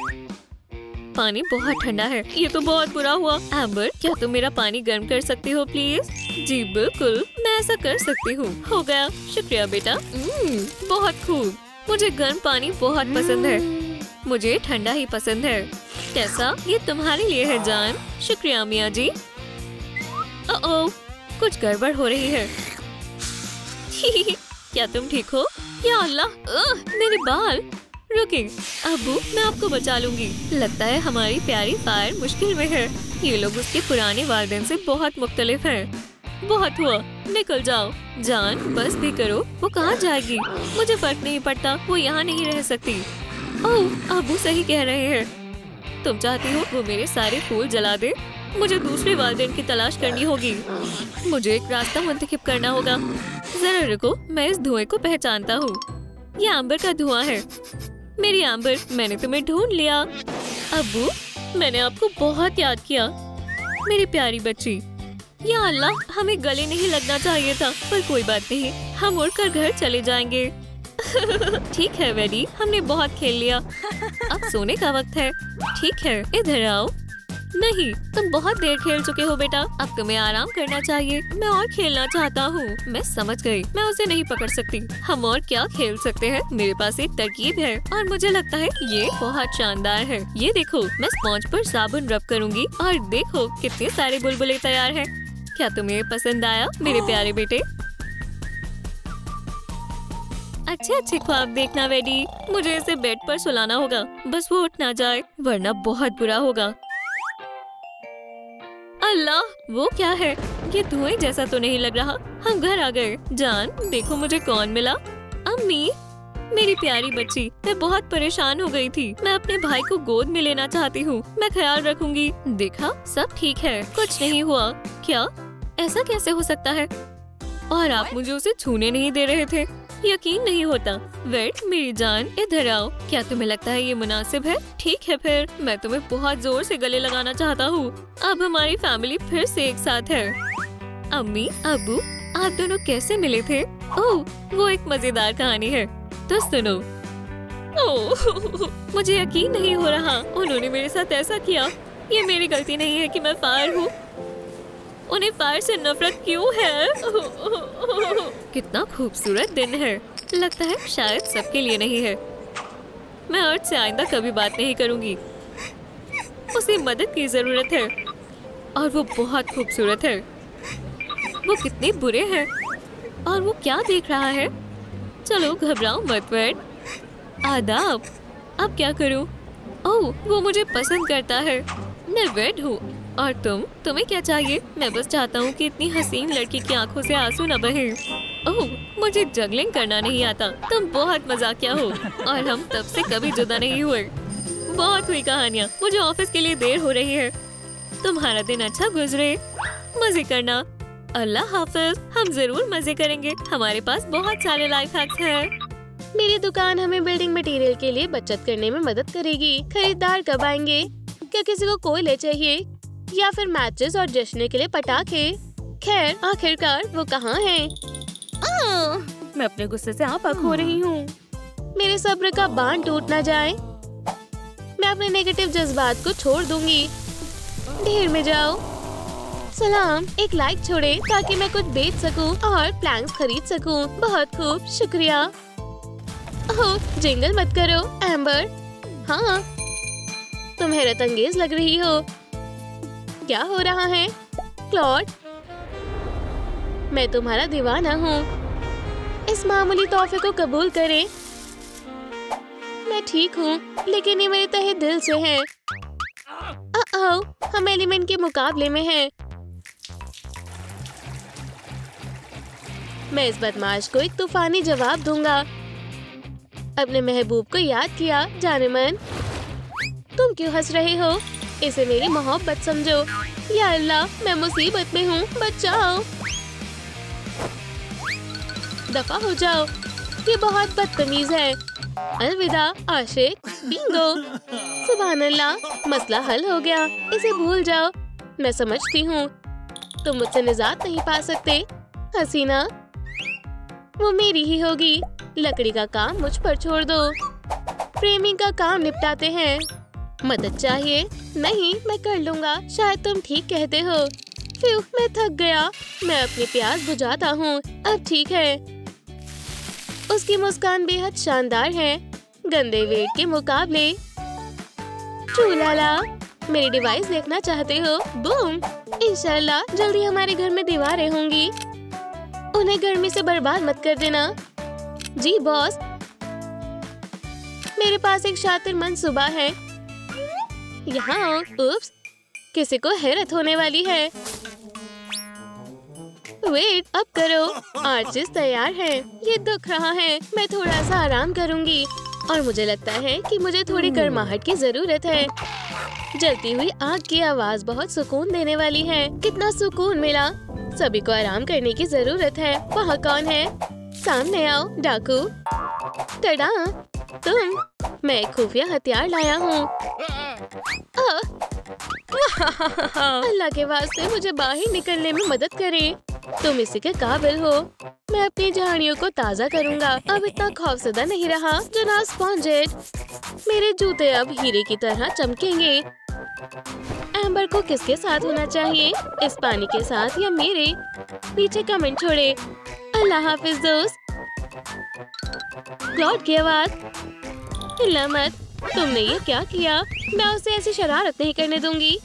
पानी बहुत ठंडा है, ये तो बहुत बुरा हुआ। एम्बर, क्या तुम मेरा पानी गर्म कर सकती हो प्लीज? जी बिल्कुल, मैं ऐसा कर सकती हूँ। हो गया, शुक्रिया बेटा। बहुत खूब। मुझे गर्म पानी बहुत पसंद है। मुझे ठंडा ही पसंद है। कैसा? ये तुम्हारे लिए है जान। शुक्रिया मियाँ जी। ओह, कुछ गड़बड़ हो रही है। क्या तुम ठीक हो? या अल्लाह, मेरे बाल। रुकिए अब्बू, मैं आपको बचा लूंगी। लगता है हमारी प्यारी फायर मुश्किल में है। ये लोग उसके पुराने वालिदैन से बहुत मुख्तलिफ हैं। बहुत हुआ, निकल जाओ। जान बस भी करो। वो कहाँ जाएगी? मुझे फर्क नहीं पड़ता, वो यहाँ नहीं रह सकती। ओह, अब्बू सही कह रहे हैं। तुम चाहती हो वो मेरे सारे फूल जला दे? मुझे दूसरे वालिदैन की तलाश करनी होगी। मुझे एक रास्ता मुंतखब करना होगा। जरा रुको, मैं इस धुएं को पहचानता हूँ। ये एम्बर का धुआं है। मेरी एम्बर, मैंने तुम्हें ढूंढ लिया। अब्बू, मैंने आपको बहुत याद किया। मेरी प्यारी बच्ची। या अल्लाह, हमें गले नहीं लगना चाहिए था, पर कोई बात नहीं, हम उड़कर घर चले जाएंगे। ठीक है वेडी, हमने बहुत खेल लिया, अब सोने का वक्त है। ठीक है, इधर आओ। नहीं, तुम बहुत देर खेल चुके हो बेटा, अब तुम्हें आराम करना चाहिए। मैं और खेलना चाहता हूँ। मैं समझ गई, मैं उसे नहीं पकड़ सकती। हम और क्या खेल सकते हैं? मेरे पास एक तरकीब है और मुझे लगता है ये बहुत शानदार है। ये देखो, मैं स्पॉन्ज पर साबुन रब करूँगी और देखो कितने सारे बुलबुले तैयार हैं। क्या तुम्हें पसंद आया मेरे प्यारे बेटे? अच्छे अच्छे ख्वाब देखना वेडी। मुझे इसे बेड पर सुलाना होगा, बस वो उठ ना जाए, वरना बहुत बुरा होगा। अल्लाह, वो क्या है? ये धुएं जैसा तो नहीं लग रहा। हम घर आ गए। जान, देखो मुझे कौन मिला। अम्मी, मेरी प्यारी बच्ची, मैं बहुत परेशान हो गई थी। मैं अपने भाई को गोद में लेना चाहती हूँ। मैं ख्याल रखूंगी। देखा, सब ठीक है, कुछ नहीं हुआ। क्या? ऐसा कैसे हो सकता है? और आप मुझे उसे छूने नहीं दे रहे थे? यकीन नहीं होता। वेट, मेरी जान, इधर आओ। क्या तुम्हें लगता है ये मुनासिब है? ठीक है फिर, मैं तुम्हें बहुत जोर से गले लगाना चाहता हूँ। अब हमारी फैमिली फिर से एक साथ है। अम्मी, अब्बू, आप दोनों कैसे मिले थे? ओह, वो एक मजेदार कहानी है, तो सुनो। ओह, मुझे यकीन नहीं हो रहा, उन्होंने मेरे साथ ऐसा किया। ये मेरी गलती नहीं है कि मैं फायर हूँ। उन्हें फायर से नफरत क्यों है? कितना खूबसूरत दिन है। लगता है शायद सबके लिए नहीं है। मैं अर्थ से आइंदा कभी बात नहीं करूंगी। उसे मदद की जरूरत है और वो बहुत खूबसूरत है। वो कितने बुरे हैं और वो क्या देख रहा है? चलो घबराओ मत वेड। आदाब। अब क्या करूं? ओह, वो मुझे पसंद करता है। मैं वेड हूँ और तुम्हें क्या चाहिए? मैं बस चाहता हूँ कि इतनी हसीन लड़की की आंखों से आंसू न बहे। ओह, मुझे जगलिंग करना नहीं आता। तुम बहुत मजाकिया हो और हम तब से कभी जुदा नहीं हुए। बहुत हुई कहानियाँ, मुझे ऑफिस के लिए देर हो रही है। तुम्हारा दिन अच्छा गुजरे, मजे करना। अल्लाह हाफिज। हम जरूर मजे करेंगे, हमारे पास बहुत सारे लाइफ हैक्स हैं। मेरी दुकान हमें बिल्डिंग मटेरियल के लिए बचत करने में मदद करेगी। खरीदार कब आएंगे? क्या किसी को कोयले चाहिए या फिर मैचेस और जश्न के लिए पटाखे? खैर, आखिरकार वो कहाँ हैं? मैं अपने गुस्से से आपक हो रही हूँ। मेरे सब्र का बांध टूट ना जाए। मैं अपने नेगेटिव जज्बात को छोड़ दूंगी। ढेर में जाओ। सलाम, एक लाइक छोड़े ताकि मैं कुछ बेच सकूं और प्लैंक्स खरीद सकूं। बहुत खूब, शुक्रिया। ओह, जिंगल मत करो एम्बर। हाँ, तुम हैरत अंगेज लग रही हो। क्या हो रहा है? क्लॉड, मैं तुम्हारा दीवाना हूँ। इस मामूली तोहफे को कबूल करें। मैं ठीक हूँ, लेकिन ये मेरे तहे दिल से है। हम एलिमेंट के मुकाबले में हैं। मैं इस बदमाश को एक तूफानी जवाब दूंगा। अपने महबूब को याद किया जानेमन। तुम क्यों हंस रहे हो? इसे मेरी मोहब्बत समझो। या अल्लाह, मैं मुसीबत में हूँ, बचाओ। दफा हो जाओ, ये बहुत बदतमीज है। अलविदा आशिक। बिंगो। सुभान अल्लाह, मसला हल हो गया। इसे भूल जाओ। मैं समझती हूँ तुम मुझसे निजात नहीं पा सकते। हसीना, वो मेरी ही होगी। लकड़ी का काम मुझ पर छोड़ दो। फ्रेमिंग का काम निपटाते हैं। मदद चाहिए? नहीं, मैं कर लूँगा। शायद तुम ठीक कहते हो। फिर मैं थक गया। मैं अपनी प्यास बुझाता हूँ। अब ठीक है। उसकी मुस्कान बेहद शानदार है, गंदे वेट के मुकाबले। चूलाला, मेरी डिवाइस देखना चाहते हो? बूम! इंशाल्लाह जल्दी हमारे घर में दीवारें होंगी। उन्हें गर्मी से बर्बाद मत कर देना। जी बॉस। मेरे पास एक शातिर मंसूबा है। यहाँ उप्स, किसी को हैरत होने वाली है। वेट, अब करो। आर्चिस तैयार है। ये दुख रहा है। मैं थोड़ा सा आराम करूंगी और मुझे लगता है कि मुझे थोड़ी गर्माहट की जरूरत है। जलती हुई आग की आवाज बहुत सुकून देने वाली है। कितना सुकून मिला। सभी को आराम करने की जरूरत है। वहाँ कौन है? सामने आओ डाकू। टडा, तुम। मैं एक खुफिया हथियार लाया हूँ। अल्लाह के वास्ते मुझे बाहर निकलने में मदद करें। तुम इसी के काबिल हो। मैं अपनी झाड़ियों को ताज़ा करूँगा। अब इतना खौफजदा नहीं रहा जनाब स्पॉन्जेट। मेरे जूते अब हीरे की तरह चमकेंगे। एम्बर को किसके साथ होना चाहिए? इस पानी के साथ या मेरे? नीचे कमेंट छोड़े। अल्लाह हाफिज दोस्त। क्लॉड की आवाज। हिला मत। तुमने ये क्या किया? मैं उसे ऐसी शरारत नहीं करने दूंगी।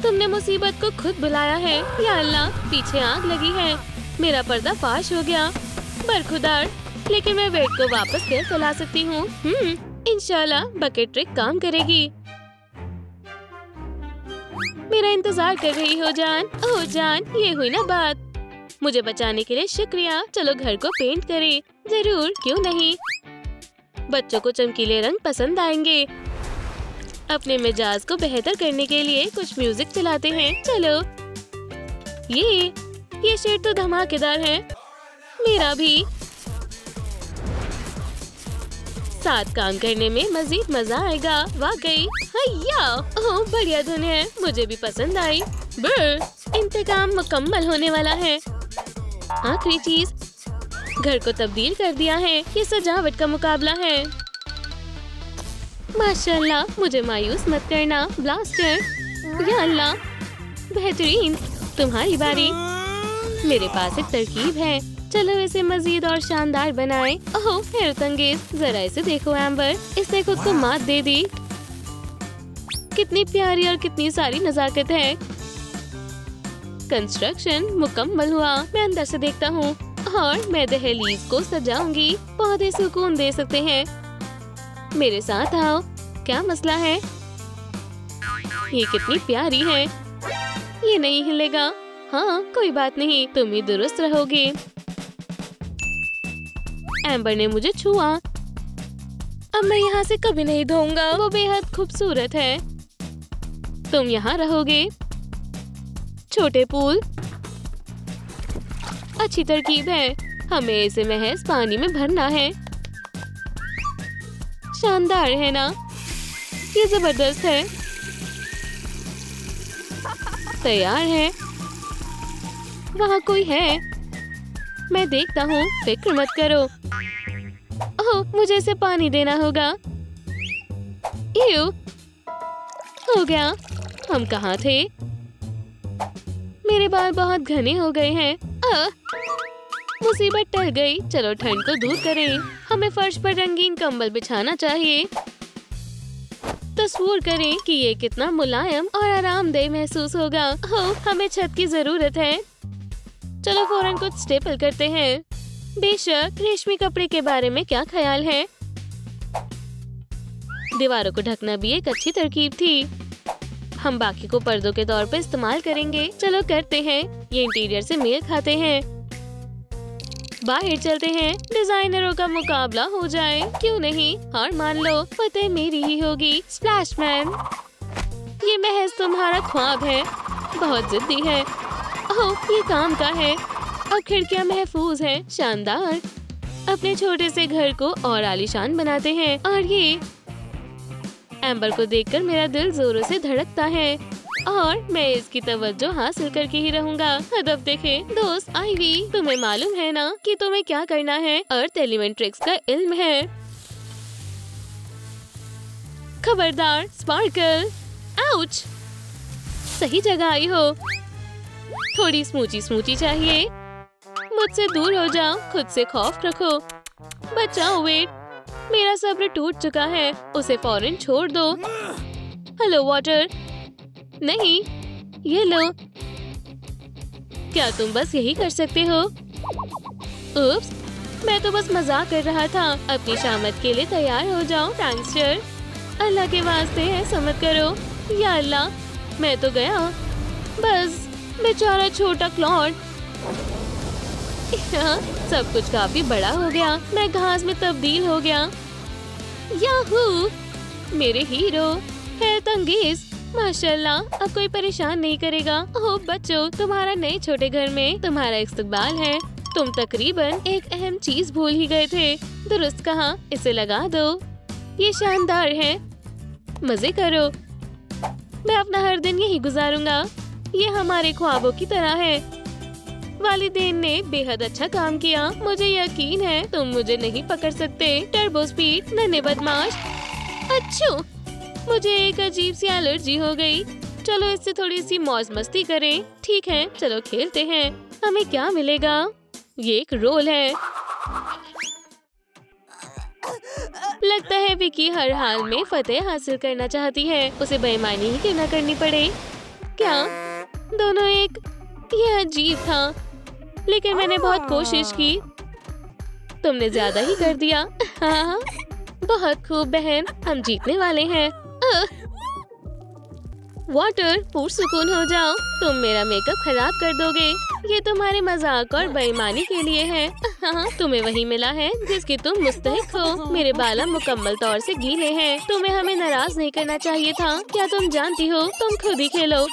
तुमने मुसीबत को खुद बुलाया है। या अल्लाह, पीछे आग लगी है। मेरा पर्दा फाश हो गया। बरखुदार, लेकिन मैं वेट को वापस कैसे ला सकती हूँ? इंशाल्लाह बकेट ट्रिक काम करेगी। मेरा इंतजार कर रही हो जान। ओह जान, ये हुई ना बात। मुझे बचाने के लिए शुक्रिया। चलो घर को पेंट करें। जरूर, क्यों नहीं। बच्चों को चमकीले रंग पसंद आएंगे। अपने मिजाज को बेहतर करने के लिए कुछ म्यूजिक चलाते हैं। चलो। ये शेड तो धमाकेदार है। मेरा भी। साथ काम करने में मजीद मजा आएगा। वाकई। हैया! ओह, बढ़िया धुन है। मुझे भी पसंद आई। इंतकाम मुकम्मल होने वाला है। आखिरी चीज, घर को तब्दील कर दिया है। ये सजावट का मुकाबला है। माशाल्लाह, मुझे मायूस मत करना ब्लास्टर। या अल्लाह, बेहतरीन। तुम्हारी बारी। मेरे पास एक तरकीब है। चलो इसे मजीद और शानदार बनाएं। ओह, हैरतअंगेज। जरा इसे देखो एम्बर। इसने खुद को मात दे दी। कितनी प्यारी और कितनी सारी नजाकत है। कंस्ट्रक्शन मुकम्मल हुआ। मैं अंदर से देखता हूँ और मैं दहलीज को सजाऊंगी। पौधे सुकून दे सकते हैं। मेरे साथ आओ। क्या मसला है? ये कितनी प्यारी है। ये नहीं हिलेगा। हाँ, कोई बात नहीं, तुम ही दुरुस्त रहोगे। एम्बर ने मुझे छुआ। अब मैं यहाँ से कभी नहीं धोऊंगा। वो बेहद खूबसूरत है। तुम यहाँ रहोगे। छोटे पूल। अच्छी तरकीब है। हमें इसे महज पानी में भरना है। शानदार है ना? ये जबरदस्त है। तैयार है। वहाँ कोई है। मैं देखता हूँ। फिक्र मत करो। ओह, मुझे इसे पानी देना होगा। हो गया। हम कहाँ थे? मेरे बाल बहुत घने हो गए हैं। मुसीबत टल गई। चलो ठंड को दूर करें। हमें फर्श पर रंगीन कंबल बिछाना चाहिए। तस्वीर करें कि ये कितना मुलायम और आरामदेह महसूस होगा। हमें छत की जरूरत है। चलो फौरन कुछ स्टेपल करते हैं। बेशक, रेशमी कपड़े के बारे में क्या ख्याल है? दीवारों को ढकना भी एक अच्छी तरकीब थी। हम बाकी को पर्दों के तौर पर इस्तेमाल करेंगे। चलो करते हैं। ये इंटीरियर से मेल खाते हैं। बाहर चलते हैं। डिजाइनरों का मुकाबला हो जाए। क्यों नहीं? हार मान लो। फतेह मेरी ही होगी। स्प्लैशमैन। ये महज तुम्हारा ख्वाब है। बहुत जिद्दी है। ओह, ये काम का है। अब खिड़कियां महफूज हैं। शानदार। अपने छोटे से घर को और आलीशान बनाते हैं। और ये एम्बर को देखकर मेरा दिल जोरों से धड़कता है और मैं इसकी तवज्जो हासिल करके ही रहूंगा। अदब देखे। दोस्त आईवी, तुम्हें मालूम है ना कि तुम्हें क्या करना है? अर्थ एलिमेंट ट्रिक्स का इल्म है। खबरदार स्पार्कल। आउच! सही जगह आई हो। थोड़ी स्मूची स्मूची चाहिए। मुझसे दूर हो जाओ, खुद से खौफ रखो। बचाओ वेट, मेरा सब्र टूट चुका है, उसे फौरन छोड़ दो। Hello water. नहीं, ये लो। क्या तुम बस यही कर सकते हो? उप्स, मैं तो बस मजाक कर रहा था। अपनी शामत के लिए तैयार हो जाओ गैंगस्टर। अल्लाह के वास्ते ऐसा मत करो। या अल्लाह, मैं तो गया। बस बेचारा छोटा क्लॉड। सब कुछ काफी बड़ा हो गया। मैं घास में तब्दील हो गया। याहू! मेरे हीरो हैरत अंगेज। माशाल्लाह, अब कोई परेशान नहीं करेगा। ओह बच्चों, तुम्हारा नए छोटे घर में तुम्हारा इस्तकबाल है। तुम तकरीबन एक अहम चीज भूल ही गए थे। दुरुस्त कहा, इसे लगा दो। ये शानदार है। मजे करो। मैं अपना हर दिन यही गुजारूंगा। ये हमारे ख्वाबों की तरह है। वालिदैन ने बेहद अच्छा काम किया। मुझे यकीन है तुम मुझे नहीं पकड़ सकते। टर्बो स्पीड, नन्हे बदमाश। अच्छू, मुझे एक अजीब सी एलर्जी हो गई। चलो इससे थोड़ी सी मौज मस्ती करें। ठीक है, चलो खेलते हैं। हमें क्या मिलेगा? ये एक रोल है। लगता है विकी हर हाल में फतेह हासिल करना चाहती है। उसे बेईमानी ही क्यों न करनी पड़े। क्या दोनों एक? ये अजीब था, लेकिन मैंने बहुत कोशिश की। तुमने ज्यादा ही कर दिया। हाँ, बहुत खूब बहन, हम जीतने वाले हैं। वाटर, पुरसुकून हो जाओ। तुम मेरा मेकअप खराब कर दोगे। ये तुम्हारे मजाक और बेईमानी के लिए है। हाँ, तुम्हें वही मिला है जिसकी तुम मुस्तहिक हो। मेरे बाल मुकम्मल तौर से गीले हैं। तुम्हें हमें नाराज नहीं करना चाहिए था। क्या तुम जानती हो? तुम खुद ही खेलो।